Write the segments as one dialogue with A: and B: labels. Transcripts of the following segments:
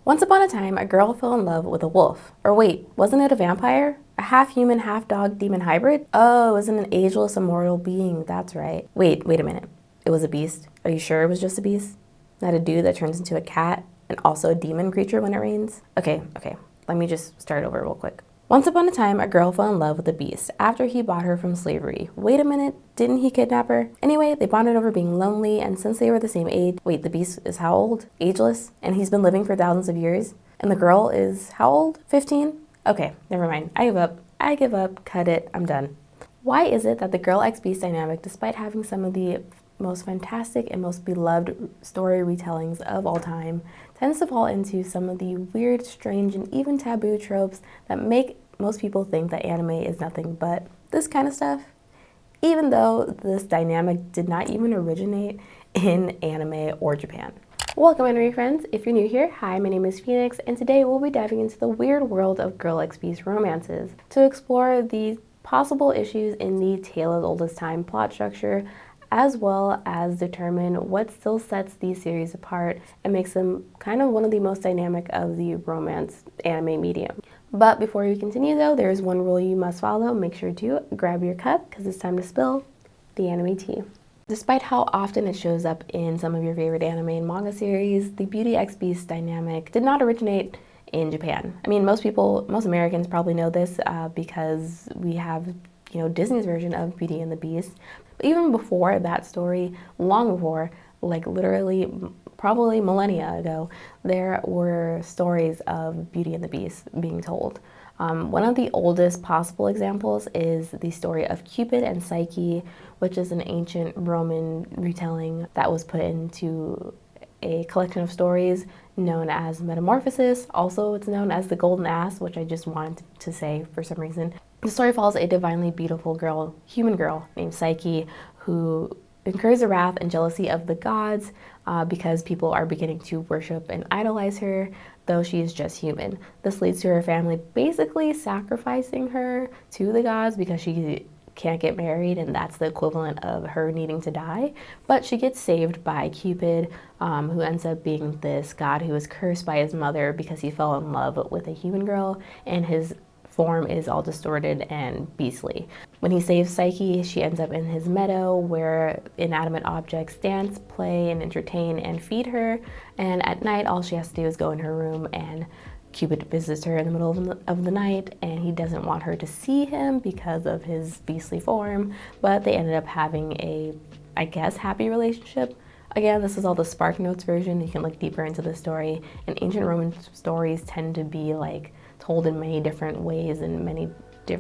A: Once upon a time, a girl fell in love with a wolf. Or wait, wasn't it a vampire? A half-human, half-dog demon hybrid? Oh, it wasn't an ageless, immortal being, that's right. Wait a minute. It was a beast? Are you sure it was just a beast? Not a dude that turns into a cat and also a demon creature when it rains? Okay, let me just start over real quick. Once upon a time, a girl fell in love with a beast after he bought her from slavery. Wait a minute, didn't he kidnap her? Anyway, they bonded over being lonely, and since they were the same age, wait, the beast is how old? Ageless? And he's been living for thousands of years? And the girl is how old? 15? Okay, never mind. I give up, cut it, I'm done. Why is it that the girl X beast dynamic, despite having some of the most fantastic and most beloved story retellings of all time, tends to fall into some of the weird, strange, and even taboo tropes that make most people think that anime is nothing but this kind of stuff, even though this dynamic did not even originate in anime or Japan. Welcome anime friends. If you're new here, hi, my name is Phoenix, and today we'll be diving into the weird world of Girl X Beast romances to explore the possible issues in the tale as old as time plot structure, as well as determine what still sets these series apart and makes them kind of one of the most dynamic of the romance anime medium. But before we continue though, there is one rule you must follow. Make sure to grab your cup because it's time to spill the anime tea. Despite how often it shows up in some of your favorite anime and manga series, the Beauty X Beast dynamic did not originate in Japan. I mean, most Americans probably know this because we have, Disney's version of Beauty and the Beast. But even before that story, long before, like literally probably millennia ago, there were stories of Beauty and the Beast being told. One of the oldest possible examples is the story of Cupid and Psyche, which is an ancient Roman retelling that was put into a collection of stories known as Metamorphosis. Also, it's known as the Golden Ass, which I just wanted to say for some reason. The story follows a divinely beautiful girl, human girl, named Psyche, who incurs the wrath and jealousy of the gods because people are beginning to worship and idolize her, though she is just human. This leads to her family basically sacrificing her to the gods because she can't get married, and that's the equivalent of her needing to die. But she gets saved by Cupid, who ends up being this god who was cursed by his mother because he fell in love with a human girl, and his form is all distorted and beastly. When he saves Psyche, she ends up in his meadow where inanimate objects dance, play, and entertain and feed her. And at night, all she has to do is go in her room, and Cupid visits her in the middle of the night, and he doesn't want her to see him because of his beastly form, but they ended up having a, I guess, happy relationship. Again, this is all the Spark Notes version. You can look deeper into the story, and ancient Roman stories tend to be like told in many different ways and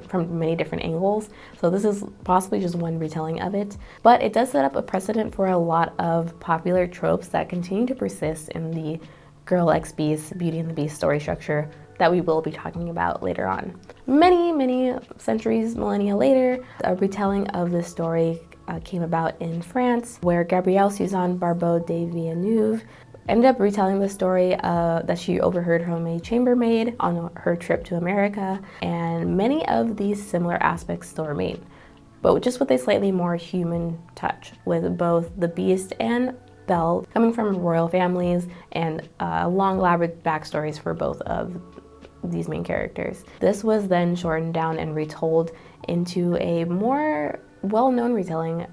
A: from many different angles. So this is possibly just one retelling of it, but it does set up a precedent for a lot of popular tropes that continue to persist in the Girl X Beast, Beauty and the Beast story structure that we will be talking about later on. Many centuries, millennia later, a retelling of this story came about in France, where Gabrielle Suzanne Barbeau de Villeneuve ended up retelling the story that she overheard from a chambermaid on her trip to America, and many of these similar aspects still remain, but just with a slightly more human touch, with both the Beast and Belle coming from royal families and long elaborate backstories for both of these main characters. This was then shortened down and retold into a more well-known retelling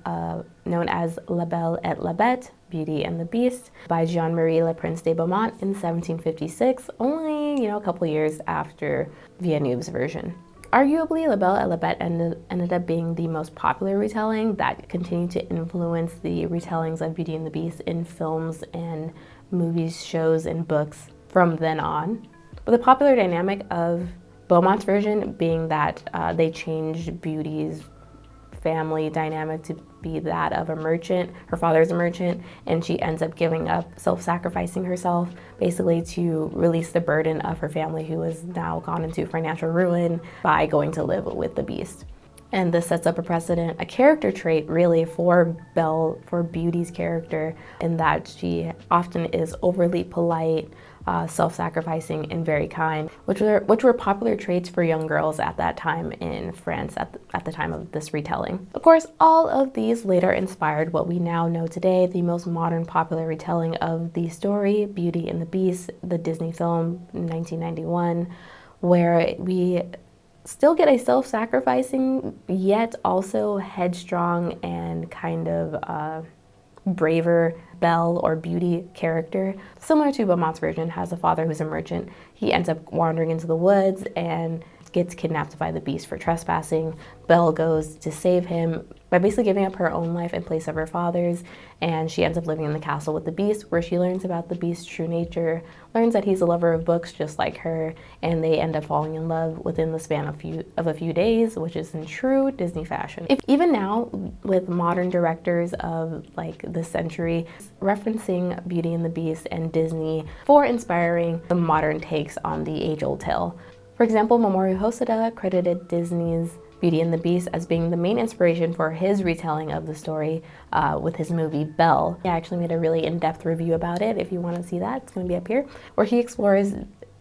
A: known as La Belle et la Bête, Beauty and the Beast, by Jean-Marie Le Prince de Beaumont in 1756, only, a couple years after Villeneuve's version. Arguably, La Belle et la Bête ended up being the most popular retelling that continued to influence the retellings of Beauty and the Beast in films and movies, shows, and books from then on. But the popular dynamic of Beaumont's version being that they changed Beauty's family dynamic to be that of a merchant. Her father's a merchant, and she ends up giving up, self-sacrificing herself, basically to release the burden of her family, who has now gone into financial ruin, by going to live with the Beast. And this sets up a precedent, a character trait really for Belle, for Beauty's character, in that she often is overly polite, self-sacrificing, and very kind, which were popular traits for young girls at that time in France at the time of this retelling. Of course, all of these later inspired what we now know today, the most modern popular retelling of the story, Beauty and the Beast, the Disney film in 1991, where we still get a self-sacrificing yet also headstrong and kind of braver Belle or Beauty character. Similar to Beaumont's version, has a father who's a merchant. He ends up wandering into the woods and gets kidnapped by the Beast for trespassing. Belle goes to save him by basically giving up her own life in place of her father's, and she ends up living in the castle with the Beast, where she learns about the Beast's true nature, learns that he's a lover of books just like her, and they end up falling in love within the span of a few days, which is in true Disney fashion. Even now, with modern directors of like this century, referencing Beauty and the Beast and Disney for inspiring the modern takes on the age-old tale. For example, Mamoru Hosoda credited Disney's Beauty and the Beast as being the main inspiration for his retelling of the story with his movie Belle. I actually made a really in-depth review about it. If you want to see that, it's going to be up here, where he explores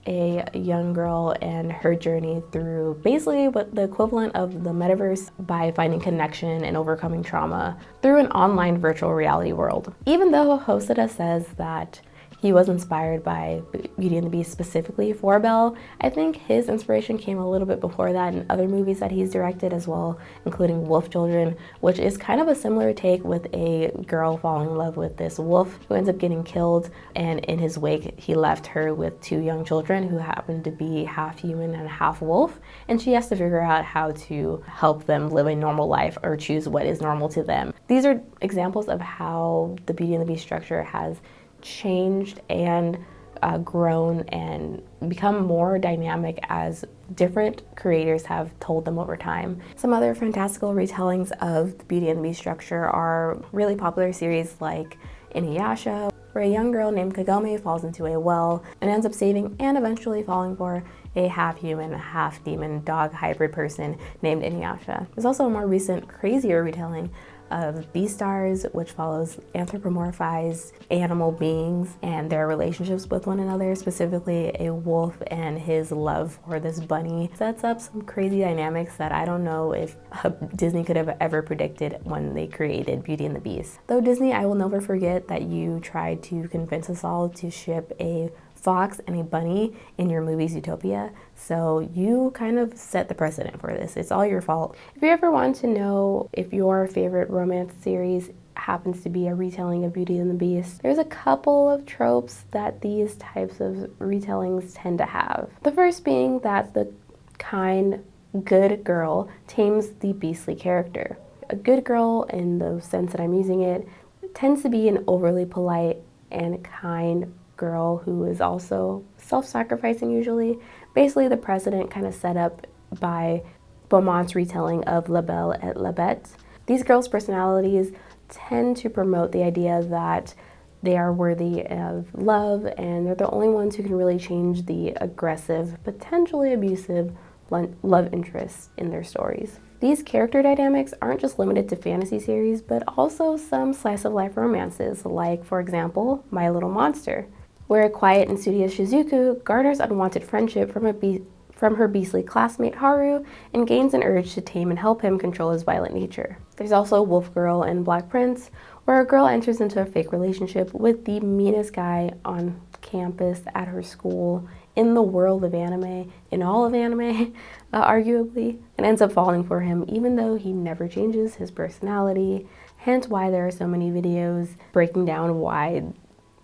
A: a young girl and her journey through basically what the equivalent of the metaverse by finding connection and overcoming trauma through an online virtual reality world. Even though Hosoda says that he was inspired by Beauty and the Beast specifically for Belle, I think his inspiration came a little bit before that in other movies that he's directed as well, including Wolf Children, which is kind of a similar take with a girl falling in love with this wolf who ends up getting killed, and in his wake he left her with two young children who happen to be half human and half wolf, and she has to figure out how to help them live a normal life or choose what is normal to them. These are examples of how the Beauty and the Beast structure has changed and grown and become more dynamic as different creators have told them over time. Some other fantastical retellings of the Beauty and the Beast structure are really popular series like Inuyasha, where a young girl named Kagome falls into a well and ends up saving and eventually falling for a half-human, half-demon dog hybrid person named Inuyasha. There's also a more recent, crazier retelling of Beastars, which follows anthropomorphized animal beings and their relationships with one another, specifically a wolf and his love for this bunny. Sets up some crazy dynamics that I don't know if Disney could have ever predicted when they created Beauty and the Beast. Though Disney, I will never forget that you tried to convince us all to ship a fox and a bunny in your movie Zootopia, so you kind of set the precedent for this. It's all your fault. If you ever want to know if your favorite romance series happens to be a retelling of Beauty and the Beast, there's a couple of tropes that these types of retellings tend to have. The first being that the kind, good girl tames the beastly character. A good girl, in the sense that I'm using it, tends to be an overly polite and kind girl who is also self-sacrificing usually. Basically the precedent kind of set up by Beaumont's retelling of La Belle et la Bête. These girls' personalities tend to promote the idea that they are worthy of love and they're the only ones who can really change the aggressive, potentially abusive love interests in their stories. These character dynamics aren't just limited to fantasy series, but also some slice-of-life romances, like, for example, My Little Monster, where a quiet and studious Shizuku garners unwanted friendship from her beastly classmate Haru and gains an urge to tame and help him control his violent nature. There's also Wolf Girl and Black Prince, where a girl enters into a fake relationship with the meanest guy on campus at her school, in the world of anime, in all of anime, arguably, and ends up falling for him even though he never changes his personality, hence why there are so many videos breaking down why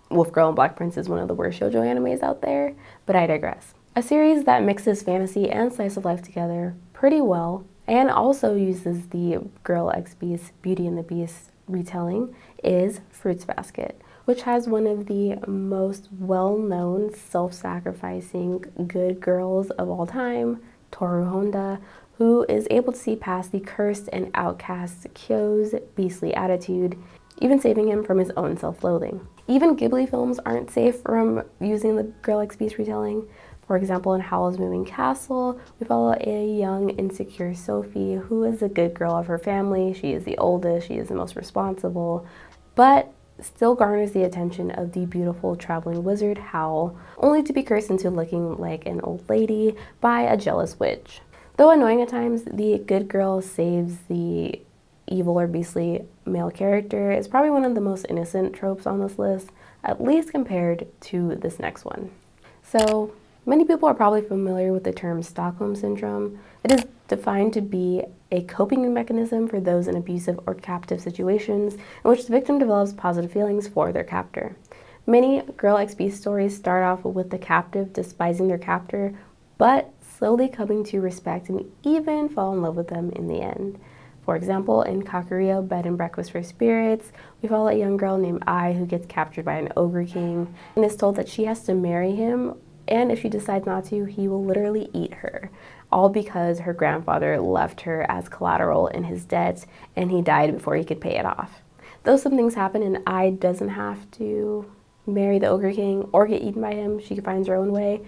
A: Wolf Girl and Black Prince is one of the worst shoujo animes out there, but I digress. A series that mixes fantasy and slice of life together pretty well and also uses the Girl X Beast Beauty and the Beast retelling is Fruits Basket, which has one of the most well-known self-sacrificing good girls of all time, Toru Honda, who is able to see past the cursed and outcast Kyo's beastly attitude, even saving him from his own self-loathing. Even Ghibli films aren't safe from using the Girl X Beast retelling. For example, in Howl's Moving Castle, we follow a young, insecure Sophie who is a good girl of her family. She is the oldest, she is the most responsible, but still garners the attention of the beautiful traveling wizard Howl, only to be cursed into looking like an old lady by a jealous witch. Though annoying at times, the good girl saves the evil or beastly male character is probably one of the most innocent tropes on this list, at least compared to this next one. So, many people are probably familiar with the term Stockholm Syndrome. It is defined to be a coping mechanism for those in abusive or captive situations in which the victim develops positive feelings for their captor. Many Girl X Beast stories start off with the captive despising their captor, but slowly coming to respect and even fall in love with them in the end. For example, in Kakuriyo, Bed and Breakfast for Spirits, we follow a young girl named Ai who gets captured by an ogre king and is told that she has to marry him, and if she decides not to, he will literally eat her, all because her grandfather left her as collateral in his debts and he died before he could pay it off. Though some things happen and Ai doesn't have to marry the ogre king or get eaten by him, she finds her own way.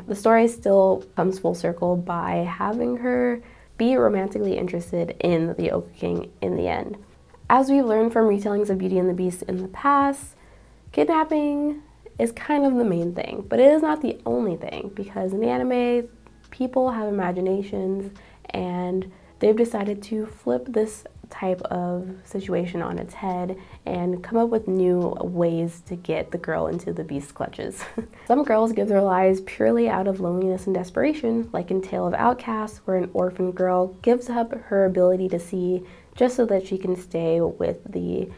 A: The story still comes full circle by having her be romantically interested in the ogre king in the end. As we've learned from retellings of Beauty and the Beast in the past, kidnapping is kind of the main thing, but it is not the only thing, because in anime, people have imaginations and they've decided to flip this type of situation on its head and come up with new ways to get the girl into the beast's clutches. Some girls give their lives purely out of loneliness and desperation, like in Tale of Outcasts, where an orphan girl gives up her ability to see just so that she can stay with the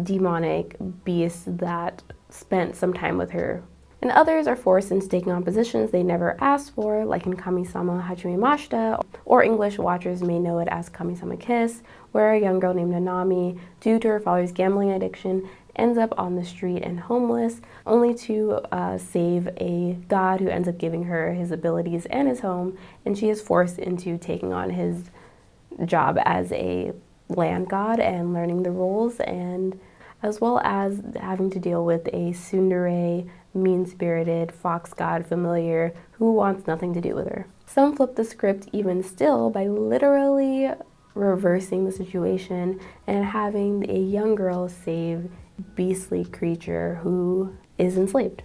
A: demonic beast that spent some time with her. And others are forced into taking on positions they never asked for, like in Kamisama Hajimemashita, or English watchers may know it as Kamisama Kiss, where a young girl named Nanami, due to her father's gambling addiction, ends up on the street and homeless, only to save a god who ends up giving her his abilities and his home, and she is forced into taking on his job as a land god and learning the rules, and as well as having to deal with a tsundere, mean-spirited fox god familiar who wants nothing to do with her. Some flip the script even still by literally reversing the situation and having a young girl save a beastly creature who is enslaved.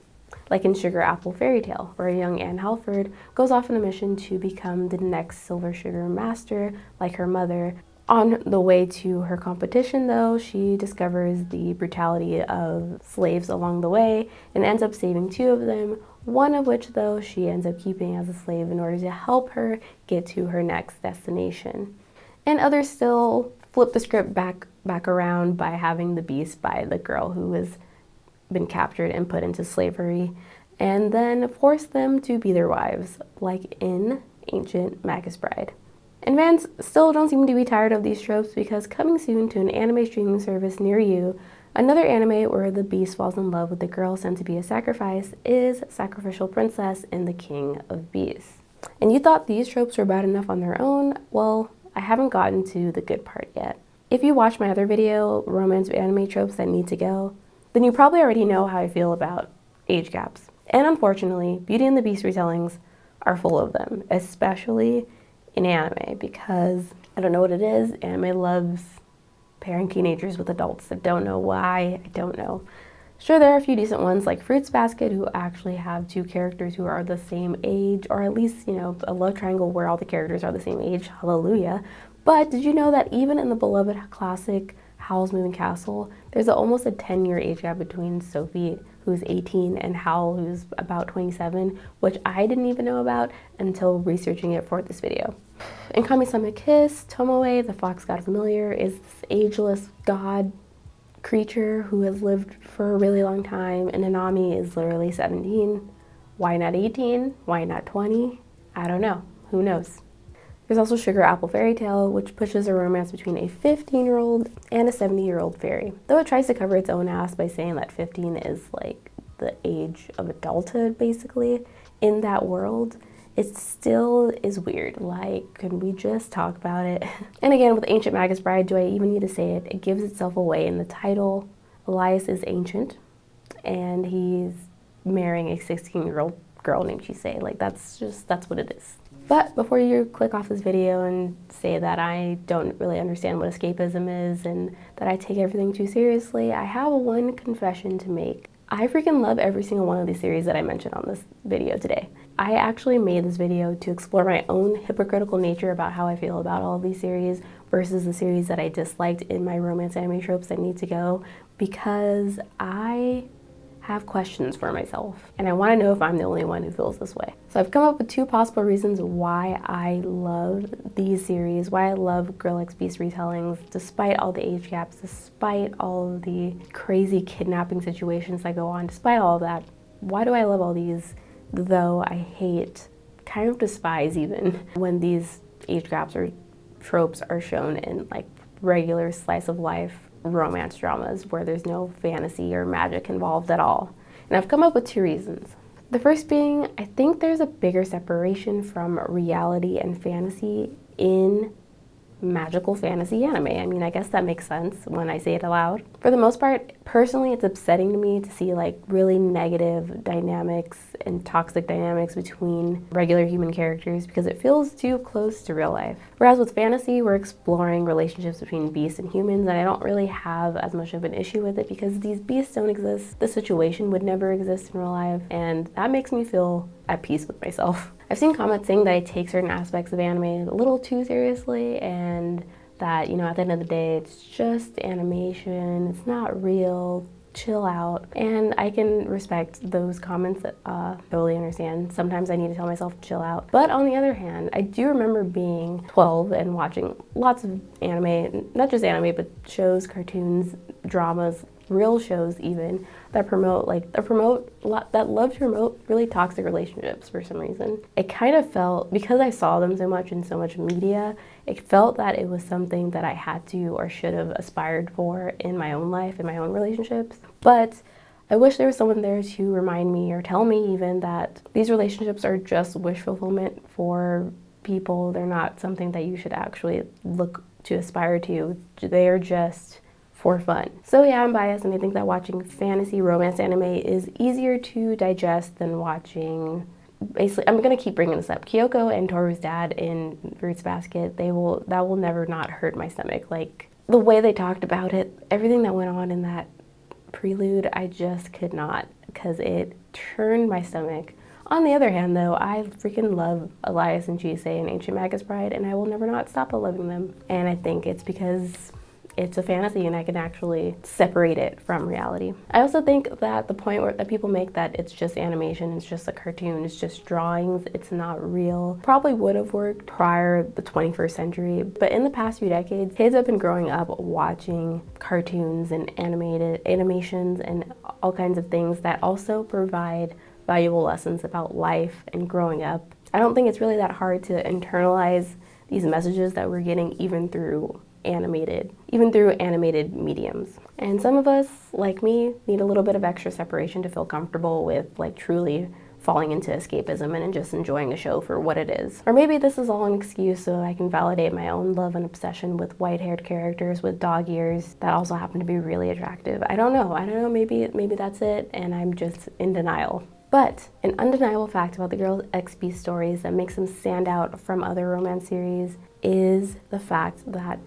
A: Like in Sugar Apple Fairy Tale, where a young Anne Halford goes off on a mission to become the next silver sugar master like her mother. On the way to her competition, though, she discovers the brutality of slaves along the way and ends up saving 2 of them, one of which, though, she ends up keeping as a slave in order to help her get to her next destination. And others still flip the script back around by having the beast by the girl who has been captured and put into slavery, and then force them to be their wives, like in Ancient Magus Bride. And fans still don't seem to be tired of these tropes, because coming soon to an anime streaming service near you, another anime where the beast falls in love with the girl sent to be a sacrifice is Sacrificial Princess and the King of Beasts. And you thought these tropes were bad enough on their own? Well, I haven't gotten to the good part yet. If you watched my other video, Romance Anime Tropes That Need to Go, then you probably already know how I feel about age gaps. And unfortunately, Beauty and the Beast retellings are full of them, especially in anime, because I don't know what it is. Anime loves pairing teenagers with adults. I don't know why, I don't know. Sure, there are a few decent ones like Fruits Basket who actually have 2 characters who are the same age, or at least, a love triangle where all the characters are the same age, hallelujah. But did you know that even in the beloved classic Howl's Moving Castle, there's almost a 10-year age gap between Sophie, who's 18, and Howl, who's about 27, which I didn't even know about until researching it for this video. In Kamisama Kiss, Tomoe, the fox god familiar, is this ageless god creature who has lived for a really long time, and Nanami is literally 17. Why not 18? Why not 20? I don't know. Who knows? There's also Sugar Apple Fairy Tale, which pushes a romance between a 15-year-old and a 70-year-old fairy. Though it tries to cover its own ass by saying that 15 is like the age of adulthood, basically, in that world, it still is weird. Like, can we just talk about it? And again, with Ancient Magus Bride, do I even need to say it? It gives itself away in the title. Elias is ancient, and he's marrying a 16-year-old girl named Chisei. Like, that's what it is. But before you click off this video and say that I don't really understand what escapism is and that I take everything too seriously, I have one confession to make. I freaking love every single one of these series that I mentioned on this video today. I actually made this video to explore my own hypocritical nature about how I feel about all of these series versus the series that I disliked in my romance anime tropes that need to go, because I have questions for myself and I want to know if I'm the only one who feels this way. So I've come up with two possible reasons why I love these series, why I love Girl X Beast retellings, despite all the age gaps, despite all of the crazy kidnapping situations that go on, despite all of that. Why do I love all these, though I hate, kind of despise even, when these age gaps or tropes are shown in like regular slice of life romance dramas where there's no fantasy or magic involved at all. And I've come up with two reasons. The first being, I think there's a bigger separation from reality and fantasy in magical fantasy anime. I mean, I guess that makes sense when I say it aloud. For the most part, personally, it's upsetting to me to see like really negative dynamics and toxic dynamics between regular human characters because it feels too close to real life. Whereas with fantasy, we're exploring relationships between beasts and humans, and I don't really have as much of an issue with it because these beasts don't exist. The situation would never exist in real life, and that makes me feel at peace with myself. I've seen comments saying that I take certain aspects of anime a little too seriously and that, you know, at the end of the day, it's just animation, it's not real, chill out. And I can respect those comments, totally understand. Sometimes I need to tell myself to chill out. But on the other hand, I do remember being 12 and watching lots of anime, not just anime, but shows, cartoons, dramas, real shows even, that love to promote really toxic relationships for some reason. It kind of felt, because I saw them so much in so much media, it felt that it was something that I had to or should have aspired for in my own life, in my own relationships. But I wish there was someone there to remind me or tell me even that these relationships are just wish fulfillment for people. They're not something that you should actually look to aspire to. They are just for fun. So yeah, I'm biased and I think that watching fantasy romance anime is easier to digest than watching, basically, I'm gonna keep bringing this up, Kyoko and Toru's dad in Fruits Basket. That will never not hurt my stomach. Like, the way they talked about it, everything that went on in that prelude, I just could not, because it turned my stomach. On the other hand though, I freaking love Elias and Chise and Ancient Magus Bride, and I will never not stop loving them. And I think it's because it's a fantasy and I can actually separate it from reality. I also think that the point that people make that it's just animation, it's just a cartoon, it's just drawings, it's not real, probably would have worked prior the 21st century. But in the past few decades, kids have been growing up watching cartoons and animations and all kinds of things that also provide valuable lessons about life and growing up. I don't think it's really that hard to internalize these messages that we're getting even through animated mediums. And some of us, like me, need a little bit of extra separation to feel comfortable with like truly falling into escapism and just enjoying a show for what it is. Or maybe this is all an excuse so I can validate my own love and obsession with white-haired characters with dog ears that also happen to be really attractive. I don't know, maybe that's it and I'm just in denial. But an undeniable fact about the Girl X Beast stories that makes them stand out from other romance series is the fact that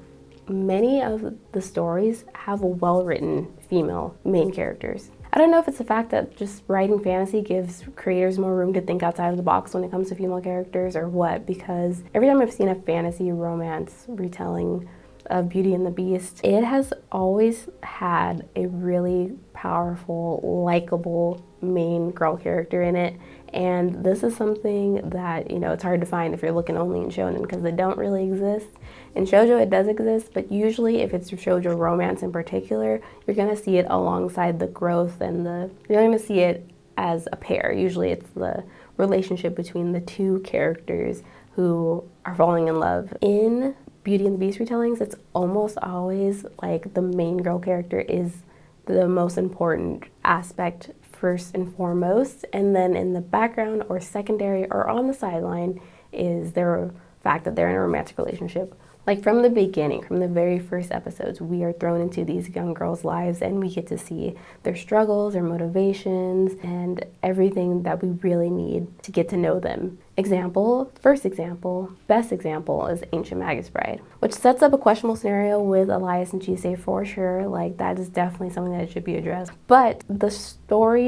A: many of the stories have well-written female main characters. I don't know if it's the fact that just writing fantasy gives creators more room to think outside of the box when it comes to female characters or what, because every time I've seen a fantasy romance retelling of Beauty and the Beast, it has always had a really powerful, likable main girl character in it. And this is something that, you know, it's hard to find if you're looking only in shonen because they don't really exist. In shoujo it does exist, but usually if it's shoujo romance in particular, you're gonna see it alongside the growth and you're gonna see it as a pair. Usually it's the relationship between the two characters who are falling in love. In Beauty and the Beast retellings, it's almost always like the main girl character is the most important aspect first and foremost, and then in the background or secondary or on the sideline is their fact that they're in a romantic relationship. Like from the beginning, from the very first episodes, we are thrown into these young girls' lives and we get to see their struggles, their motivations, and everything that we really need to get to know them First example, best example is Ancient Magus Bride, which sets up a questionable scenario with Elias and Chisei for sure. Like, that is definitely something that should be addressed. But the story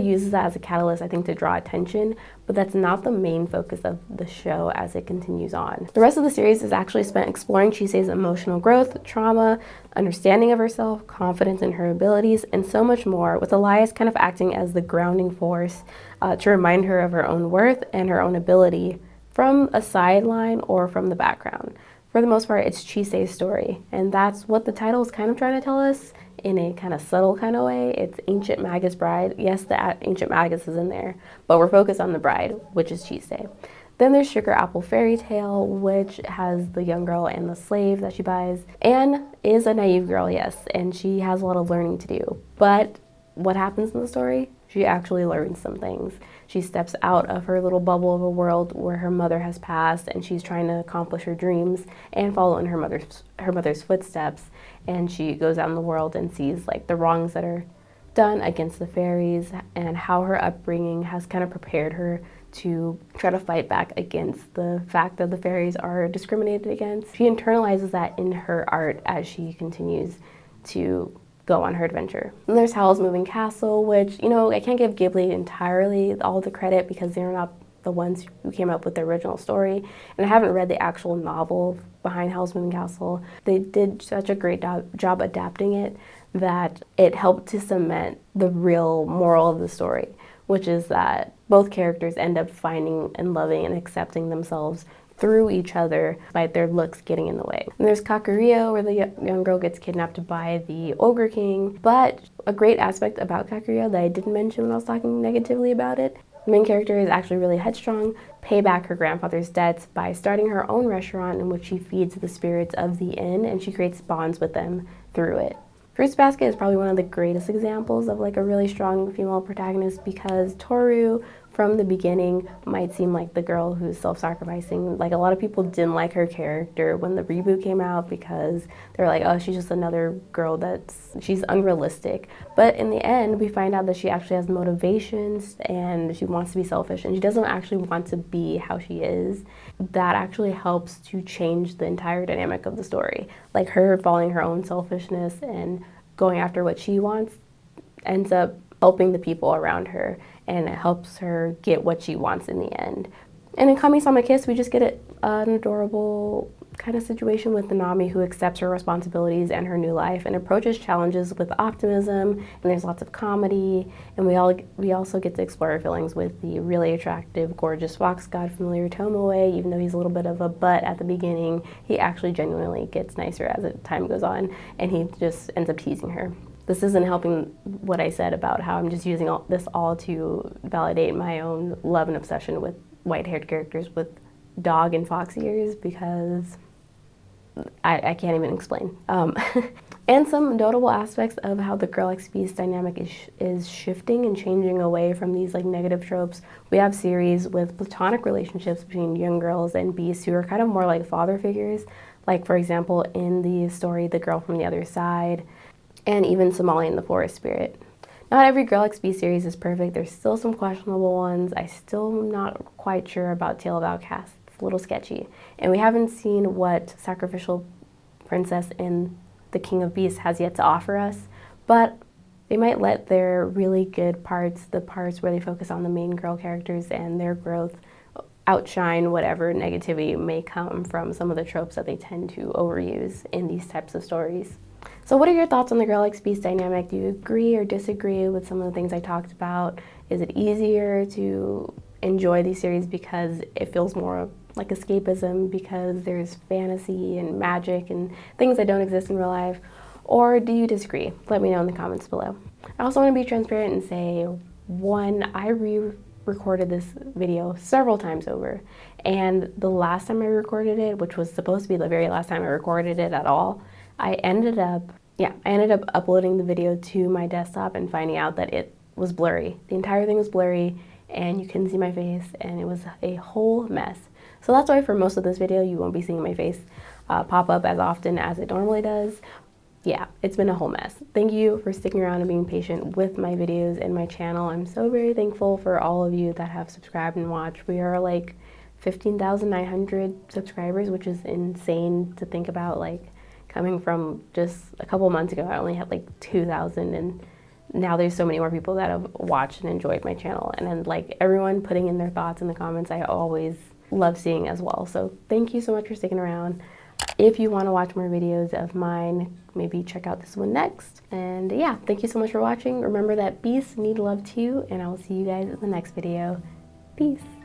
A: uses that as a catalyst, I think, to draw attention, but that's not the main focus of the show as it continues on. The rest of the series is actually spent exploring Chisei's emotional growth, trauma, understanding of herself, confidence in her abilities, and so much more, with Elias kind of acting as the grounding force to remind her of her own worth and her own ability from a sideline or from the background. For the most part, it's Chisei's story, and that's what the title is kind of trying to tell us in a kind of subtle kind of way. It's Ancient Magus Bride. Yes, the Ancient Magus is in there, but we're focused on the bride, which is Chisei. Then there's Sugar Apple Fairy Tale, which has the young girl and the slave that she buys. Anne is a naive girl, yes, and she has a lot of learning to do. But what happens in the story? She actually learns some things. She steps out of her little bubble of a world where her mother has passed, and she's trying to accomplish her dreams and follow in her mother's footsteps. And she goes out in the world and sees like the wrongs that are done against the fairies and how her upbringing has kind of prepared her to try to fight back against the fact that the fairies are discriminated against. She internalizes that in her art as she continues to go on her adventure. And there's Howl's Moving Castle, which, you know, I can't give Ghibli entirely all the credit because they're not the ones who came up with the original story. And I haven't read the actual novel behind Howl's Moving Castle. They did such a great job adapting it that it helped to cement the real moral of the story, which is that both characters end up finding and loving and accepting themselves through each other despite their looks getting in the way. And there's Kakuriyo, where the young girl gets kidnapped by the Ogre King. But a great aspect about Kakuriyo that I didn't mention when I was talking negatively about it, the main character is actually really headstrong, pay back her grandfather's debts by starting her own restaurant in which she feeds the spirits of the inn, and she creates bonds with them through it. Fruits Basket is probably one of the greatest examples of like a really strong female protagonist because Toru from the beginning might seem like the girl who's self-sacrificing. Like, a lot of people didn't like her character when the reboot came out because they're like, oh, she's just another girl she's unrealistic. But in the end, we find out that she actually has motivations and she wants to be selfish and she doesn't actually want to be how she is. That actually helps to change the entire dynamic of the story. Like, her following her own selfishness and going after what she wants ends up helping the people around her, and it helps her get what she wants in the end. And in Kamisama Kiss, we just get an adorable kind of situation with Nanami, who accepts her responsibilities and her new life and approaches challenges with optimism, and there's lots of comedy, and we also get to explore our feelings with the really attractive, gorgeous fox god familiar Tomoe. Even though he's a little bit of a butt at the beginning, he actually genuinely gets nicer as time goes on, and he just ends up teasing her. This isn't helping what I said about how I'm just using this all to validate my own love and obsession with white-haired characters with dog and fox ears, because I can't even explain. And some notable aspects of how the girl X beast dynamic is shifting and changing away from these like negative tropes. We have series with platonic relationships between young girls and beasts who are kind of more like father figures. Like, for example, in the story The Girl from the Other Side, and even Somali and the Forest Spirit. Not every Girl XP series is perfect. There's still some questionable ones. I still am not quite sure about Tale of Outcasts. It's a little sketchy. And we haven't seen what Sacrificial Princess in The King of Beasts has yet to offer us, but they might let their really good parts, the parts where they focus on the main girl characters and their growth, outshine whatever negativity may come from some of the tropes that they tend to overuse in these types of stories. So what are your thoughts on the Girl X Beast dynamic? Do you agree or disagree with some of the things I talked about? Is it easier to enjoy these series because it feels more like escapism because there's fantasy and magic and things that don't exist in real life? Or do you disagree? Let me know in the comments below. I also want to be transparent and say, one, I recorded this video several times over, and the last time I recorded it, which was supposed to be the very last time I recorded it at all, I ended up uploading the video to my desktop and finding out that it was blurry. The entire thing was blurry and you couldn't see my face, and it was a whole mess. So that's why for most of this video you won't be seeing my face pop up as often as it normally does. yeah, it's been a whole mess. Thank you for sticking around and being patient with my videos and my channel. I'm so very thankful for all of you that have subscribed and watched. We are like 15,900 subscribers, which is insane to think about. Like, coming from just a couple months ago, I only had like 2,000, and now there's so many more people that have watched and enjoyed my channel. And then like everyone putting in their thoughts in the comments, I always love seeing as well. So thank you so much for sticking around. If you want to watch more videos of mine, maybe check out this one next. And yeah, thank you so much for watching. Remember that beasts need love too, and I will see you guys in the next video. Peace.